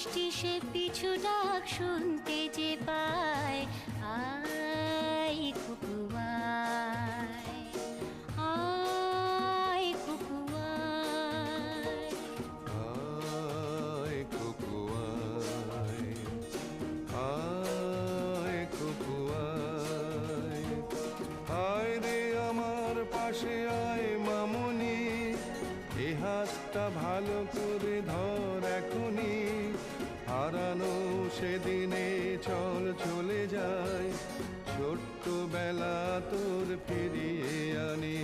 মিষ্টি সে পিছু ডাক শুনতে যে পায়, আয় কুকু আয়, আয় কুকু আয়। আয় কুকু আয়, আয় কুকু আয়। আয় রে আমার পাশে আয় মামুনি, এ হাতটা ভালো করে ধর এখনি। হারানো সেদিনে চল চলে যায়, ছোট্ট বেলা তোর ফিরিয়ে আনি।